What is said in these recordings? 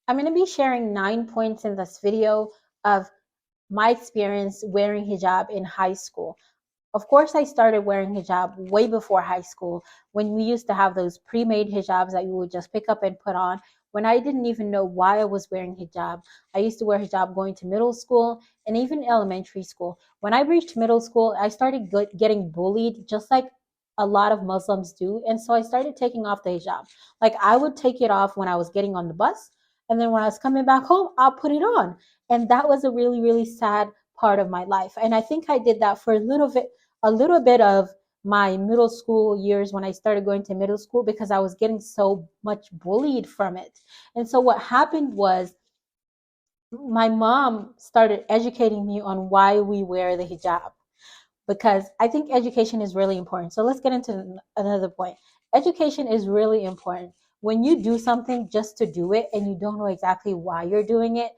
I'm going to be sharing 9 points in this video of my experience wearing hijab in high school. Of course, I started wearing hijab way before high school when we used to have those pre-made hijabs that you would just pick up and put on. When I didn't even know why I was wearing hijab. I used to wear hijab going to middle school and even elementary school. When I reached middle school, I started getting bullied just like a lot of Muslims do. And so I started taking off the hijab. Like I would take it off when I was getting on the bus. And then when I was coming back home, I'll put it on. And that was a really, really sad part of my life. And I think I did that for a little bit of my middle school years when I started going to middle school because I was getting so much bullied from it. And so what happened was my mom started educating me on why we wear the hijab because I think education is really important. So let's get into another point. Education is really important. When you do something just to do it and you don't know exactly why you're doing it,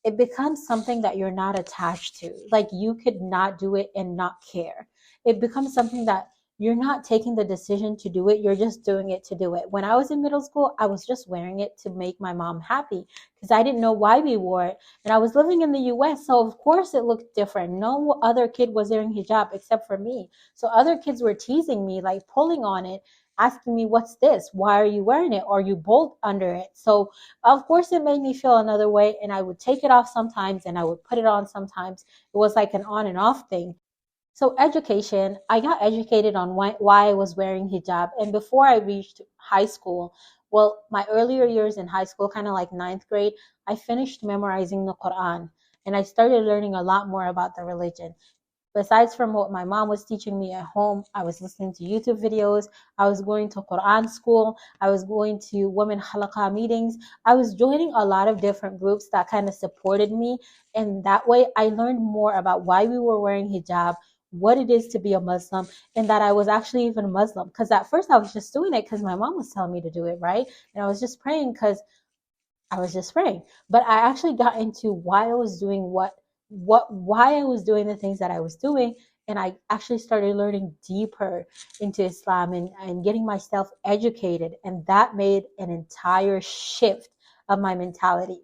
it becomes something that you're not attached to. Like you could not do it and not care. It becomes something that you're not taking the decision to do it. You're just doing it to do it. When I was in middle school, I was just wearing it to make my mom happy because I didn't know why we wore it. And I was living in the US, so of course it looked different. No other kid was wearing hijab except for me. So other kids were teasing me, like pulling on it, asking me, what's this? Why are you wearing it? Are you bold under it? So of course it made me feel another way, and I would take it off sometimes and I would put it on sometimes. It was like an on and off thing. So education, I got educated on why I was wearing hijab. And before I reached high school, well, my earlier years in high school, kind of like ninth grade, I finished memorizing the Quran and I started learning a lot more about the religion. Besides from what my mom was teaching me at home, I was listening to YouTube videos. I was going to Quran school. I was going to women halaqah meetings. I was joining a lot of different groups that kind of supported me. And that way I learned more about why we were wearing hijab, what it is to be a Muslim, and that I was actually even Muslim. Because at first I was just doing it because my mom was telling me to do it, right? And I was just praying because I was just praying. But I actually got into why I was doing why I was doing the things that I was doing. And I actually started learning deeper into Islam and getting myself educated. And that made an entire shift of my mentality.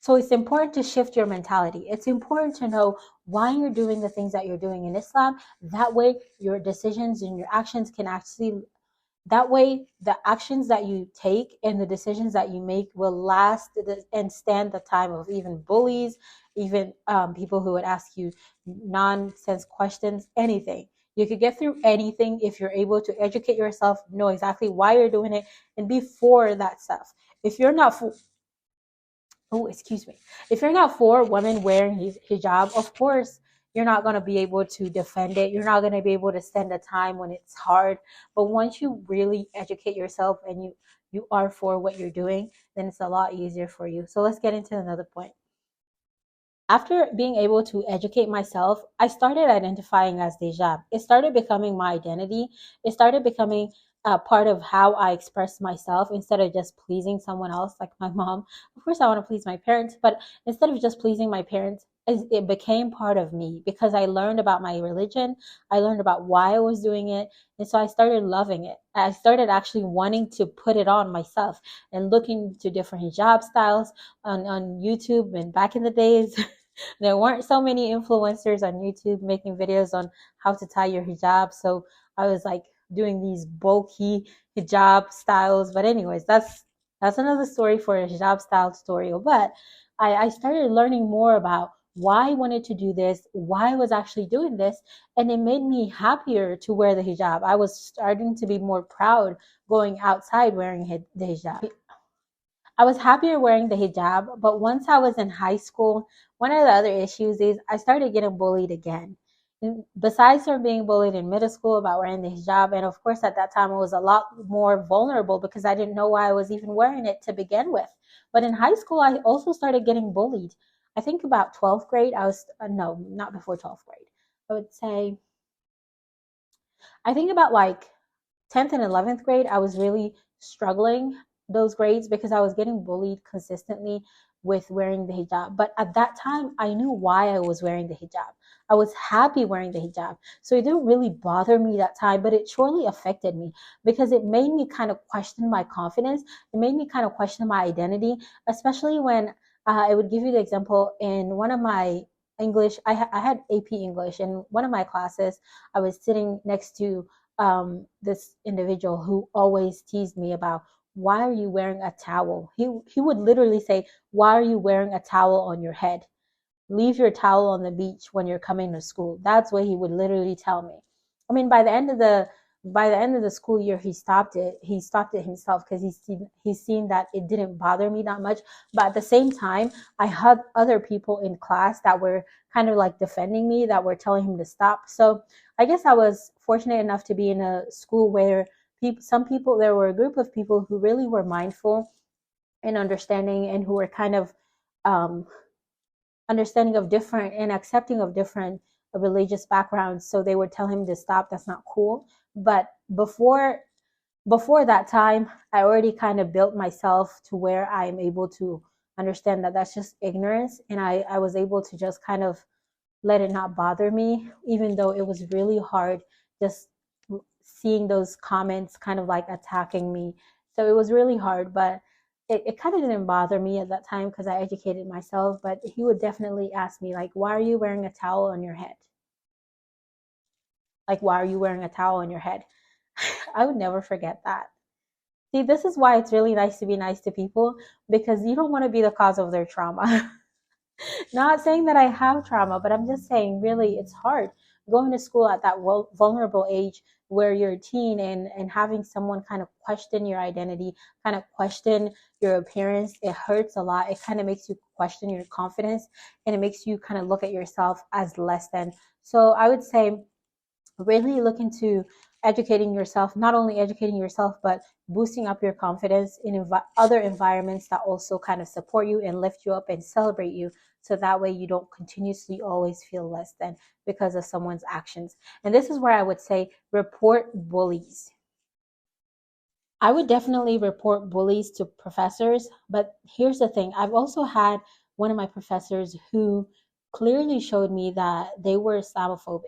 So it's important to shift your mentality. It's important to know why you're doing the things that you're doing in Islam. That way, your decisions and your actions can actually, that way, the actions that you take and the decisions that you make will last and stand the time of even bullies, even people who would ask you nonsense questions, anything. You could get through anything if you're able to educate yourself, know exactly why you're doing it, and be for that stuff. If you're not for, oh, excuse me. If you're not for women wearing hijab, of course, you're not going to be able to defend it. You're not going to be able to stand the time when it's hard. But once you really educate yourself and you are for what you're doing, then it's a lot easier for you. So let's get into another point. After being able to educate myself, I started identifying as hijab. It started becoming my identity. It started becoming a part of how I express myself instead of just pleasing someone else like my mom. Of course, I want to please my parents, but instead of just pleasing my parents, it became part of me because I learned about my religion. I learned about why I was doing it. And so I started loving it. I started actually wanting to put it on myself and looking to different hijab styles on YouTube. And back in the days, there weren't so many influencers on YouTube making videos on how to tie your hijab. So I was like doing these bulky hijab styles. But anyways, that's another story for a hijab style tutorial. But I started learning more about why I wanted to do this, why I was actually doing this, and it made me happier to wear the hijab. I was starting to be more proud going outside wearing the hijab. I was happier wearing the hijab, but once I was in high school, one of the other issues is I started getting bullied again. And besides from being bullied in middle school about wearing the hijab, and of course at that time I was a lot more vulnerable because I didn't know why I was even wearing it to begin with. But in high school, I also started getting bullied. I think about 12th grade, I was, no, not before 12th grade. I would say, I think about like 10th and 11th grade, I was really struggling those grades because I was getting bullied consistently with wearing the hijab. But at that time, I knew why I was wearing the hijab. I was happy wearing the hijab. So it didn't really bother me that time, but it surely affected me because it made me kind of question my confidence. It made me kind of question my identity, especially when I would give you the example in one of my English, I had AP English. In one of my classes, I was sitting next to this individual who always teased me about, why are you wearing a towel? He would literally say, why are you wearing a towel on your head? Leave your towel on the beach when you're coming to school. That's what he would literally tell me. I mean, by the end of the school year, he stopped it. He stopped it himself because he's seen that it didn't bother me that much. But at the same time, I had other people in class that were kind of like defending me, that were telling him to stop. So I guess I was fortunate enough to be in a school where there were a group of people who really were mindful and understanding, and who were kind of um, understanding of different and accepting of different religious backgrounds. So they would tell him to stop, that's not cool. But before that time, I already kind of built myself to where I'm able to understand that that's just ignorance, and I was able to just kind of let it not bother me, even though it was really hard just seeing those comments kind of like attacking me. So it was really hard, but it kind of didn't bother me at that time because I educated myself. But he would definitely ask me, like, why are you wearing a towel on your head? Like, why are you wearing a towel on your head? I would never forget that. See, this is why it's really nice to be nice to people, because you don't want to be the cause of their trauma. Not saying that I have trauma, but I'm just saying, really, it's hard going to school at that vulnerable age where you're a teen, and having someone kind of question your identity, kind of question your appearance. It hurts a lot. It kind of makes you question your confidence, and it makes you kind of look at yourself as less than. So I would say, really look into educating yourself, not only educating yourself, but boosting up your confidence in other environments that also kind of support you and lift you up and celebrate you. So that way you don't continuously always feel less than because of someone's actions. And this is where I would say, report bullies. I would definitely report bullies to professors, but here's the thing. I've also had one of my professors who clearly showed me that they were Islamophobic.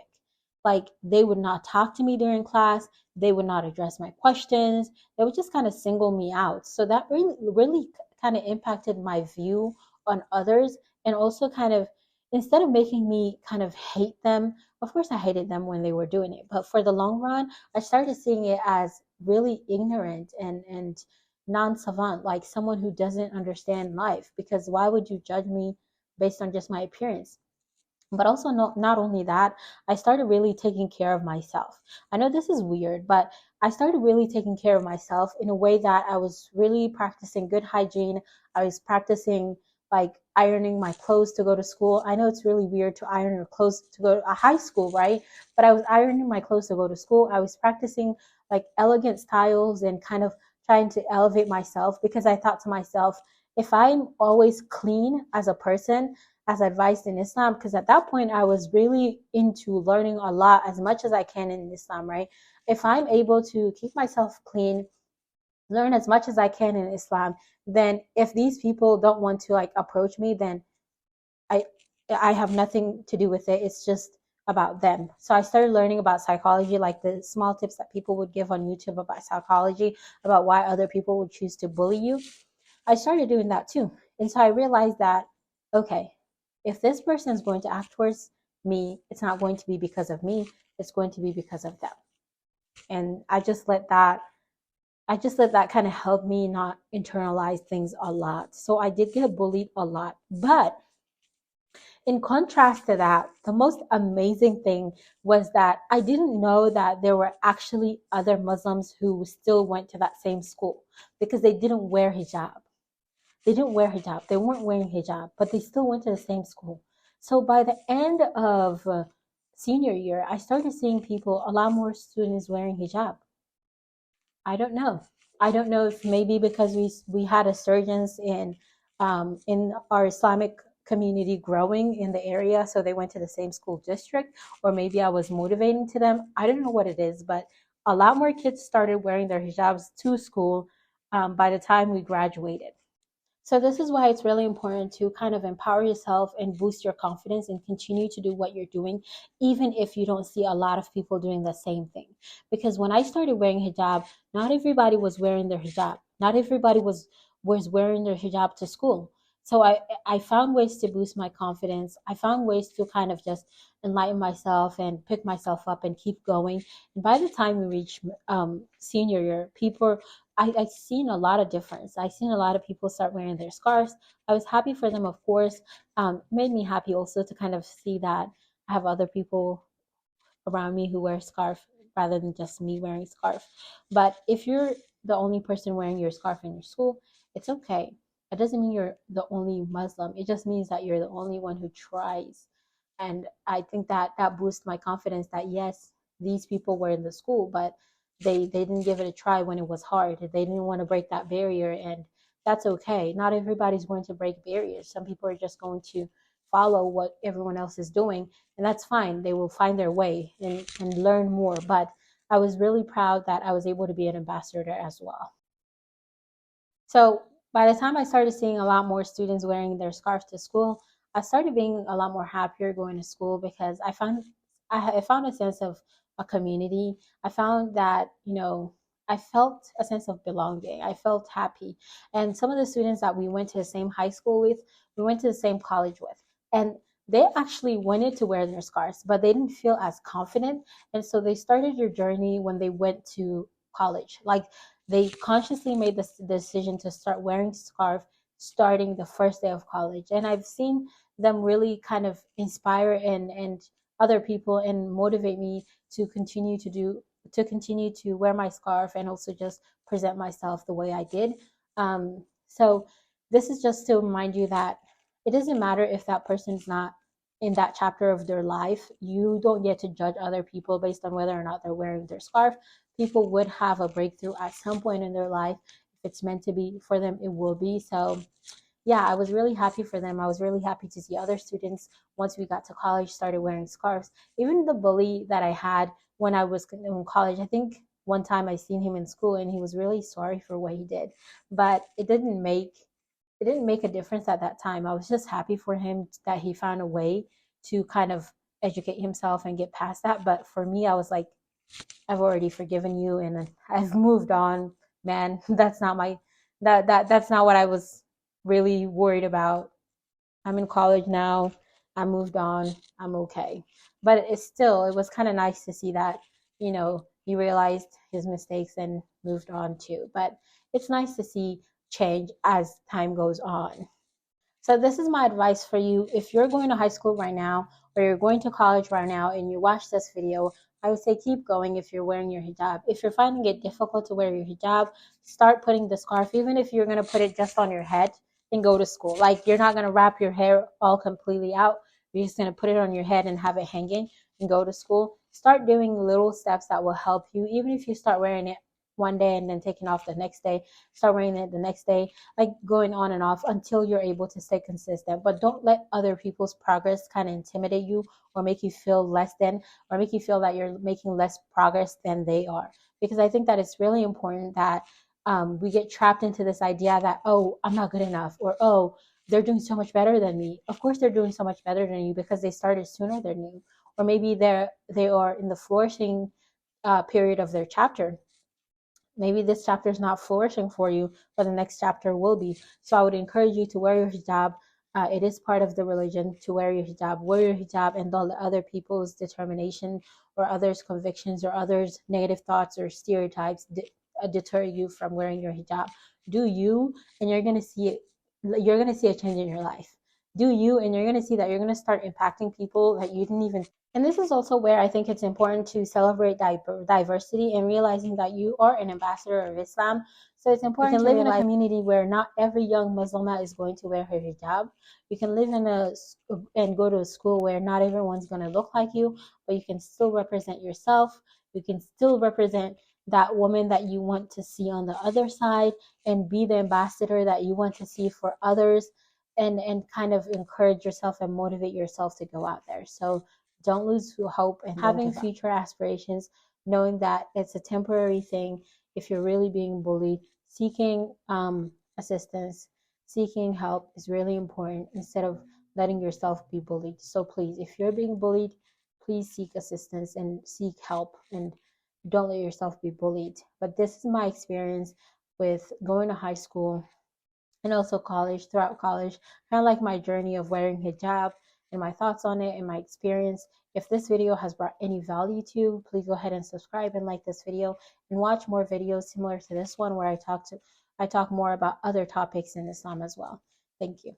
Like, they would not talk to me during class, they would not address my questions, they would just kind of single me out. So that really kind of impacted my view on others, and also kind of, instead of making me kind of hate them, of course I hated them when they were doing it, but for the long run, I started seeing it as really ignorant and non-savant, like someone who doesn't understand life. Because why would you judge me based on just my appearance? But also, not only that, I started really taking care of myself. I know this is weird, but I started really taking care of myself in a way that I was really practicing good hygiene. I was practicing like ironing my clothes to go to school. I know it's really weird to iron your clothes to go to a high school, right? But I was ironing my clothes to go to school. I was practicing like elegant styles and kind of trying to elevate myself, because I thought to myself, if I'm always clean as a person, as advised in Islam, because at that point I was really into learning a lot, as much as I can in Islam, right? If I'm able to keep myself clean, learn as much as I can in Islam, then if these people don't want to like approach me, then I I have nothing to do with it. It's just about them. So I started learning about psychology, like the small tips that people would give on YouTube about psychology, about why other people would choose to bully you. I started doing that too. And so I realized that, okay, if this person is going to act towards me, it's not going to be because of me, it's going to be because of them. And I just let that kind of help me not internalize things a lot. So I did get bullied a lot. But in contrast to that, the most amazing thing was that I didn't know that there were actually other Muslims who still went to that same school, because they didn't wear hijab. They didn't wear hijab. They weren't wearing hijab, but they still went to the same school. So by the end of senior year, I started seeing people, a lot more students wearing hijab. I don't know. I don't know if maybe because we had a surgence in our Islamic community growing in the area, so they went to the same school district, or maybe I was motivating to them. I don't know what it is, but a lot more kids started wearing their hijabs to school by the time we graduated. So this is why it's really important to kind of empower yourself and boost your confidence and continue to do what you're doing, even if you don't see a lot of people doing the same thing. Because when I started wearing hijab, not everybody was wearing their hijab. Not everybody was wearing their hijab to school. So I found ways to boost my confidence. I found ways to kind of just enlighten myself and pick myself up and keep going. And by the time we reach senior year, I seen a lot of difference. I seen a lot of people start wearing their scarves. I was happy for them, of course. Made me happy also to kind of see that I have other people around me who wear scarf rather than just me wearing scarf. But if you're the only person wearing your scarf in your school, it's okay. It doesn't mean you're the only Muslim. It just means that you're the only one who tries. And I think that that boosts my confidence that yes, these people were in the school, but they didn't give it a try when it was hard. They didn't want to break that barrier, and that's okay. Not everybody's going to break barriers. Some people are just going to follow what everyone else is doing, and that's fine. They will find their way and learn more. But I was really proud that I was able to be an ambassador as well. So by the time I started seeing a lot more students wearing their scarves to school, I started being a lot more happier going to school because I found a sense of a community. I found that, I felt a sense of belonging. I felt happy. And some of the students that we went to the same high school with, we went to the same college with. And they actually wanted to wear their scarves, but they didn't feel as confident. And so they started their journey when they went to college. Like they consciously made the decision to start wearing scarf starting the first day of college. And I've seen them really kind of inspire and other people and motivate me to continue to wear my scarf and also just present myself the way I did. So this is just to remind you that it doesn't matter if that person's not in that chapter of their life. You don't get to judge other people based on whether or not they're wearing their scarf. People would have a breakthrough at some point in their life. If it's meant to be for them, it will be. So yeah, I was really happy for them. I was really happy to see other students once we got to college started wearing scarves. Even the bully that I had when I was in college, I think one time I seen him in school and he was really sorry for what he did, but it didn't make a difference at that time. I was just happy for him that he found a way to kind of educate himself and get past that. But for me, I was like, I've already forgiven you and I've moved on, man. That's not what I was really worried about. I'm in college now. I moved on. I'm okay. But it was kind of nice to see that, he realized his mistakes and moved on too. But it's nice to see change as time goes on. So this is my advice for you. If you're going to high school right now or you're going to college right now and you watch this video, I would say keep going if you're wearing your hijab. If you're finding it difficult to wear your hijab, start putting the scarf, even if you're going to put it just on your head and go to school. Like you're not going to wrap your hair all completely out. You're just going to put it on your head and have it hanging and go to school. Start doing little steps that will help you, even if you start wearing it one day and then taking off the next day, start wearing it the next day, like going on and off until you're able to stay consistent. But don't let other people's progress kind of intimidate you or make you feel less than, or make you feel that you're making less progress than they are. Because I think that it's really important that we get trapped into this idea that, oh, I'm not good enough, or oh, they're doing so much better than me. Of course they're doing so much better than you because they started sooner than you, or maybe they are in the flourishing period of their chapter. Maybe this chapter is not flourishing for you, but the next chapter will be. So I would encourage you to wear your hijab. It is part of the religion to wear your hijab. Wear your hijab, and don't let other people's determination or others' convictions or others' negative thoughts or stereotypes deter you from wearing your hijab. Do you, and you're gonna see it. You're gonna see a change in your life. Do you, and you're gonna see that you're gonna start impacting people that you didn't even. And this is also where I think it's important to celebrate diversity and realizing that you are an ambassador of Islam. So it's important to live in a community where not every young Muslimah is going to wear her hijab. You can live and go to a school where not everyone's going to look like you, but you can still represent yourself. You can still represent that woman that you want to see on the other side and be the ambassador that you want to see for others, and kind of encourage yourself and motivate yourself to go out there. So don't lose hope and having future aspirations, knowing that it's a temporary thing. If you're really being bullied, seeking assistance, seeking help is really important instead of letting yourself be bullied. So please, if you're being bullied, please seek assistance and seek help, and don't let yourself be bullied. But this is my experience with going to high school and also college, throughout college, kind of like my journey of wearing hijab and my thoughts on it and my experience. If this video has brought any value to you, please go ahead and subscribe and like this video, and watch more videos similar to this one where I talk more about other topics in Islam as well. Thank you.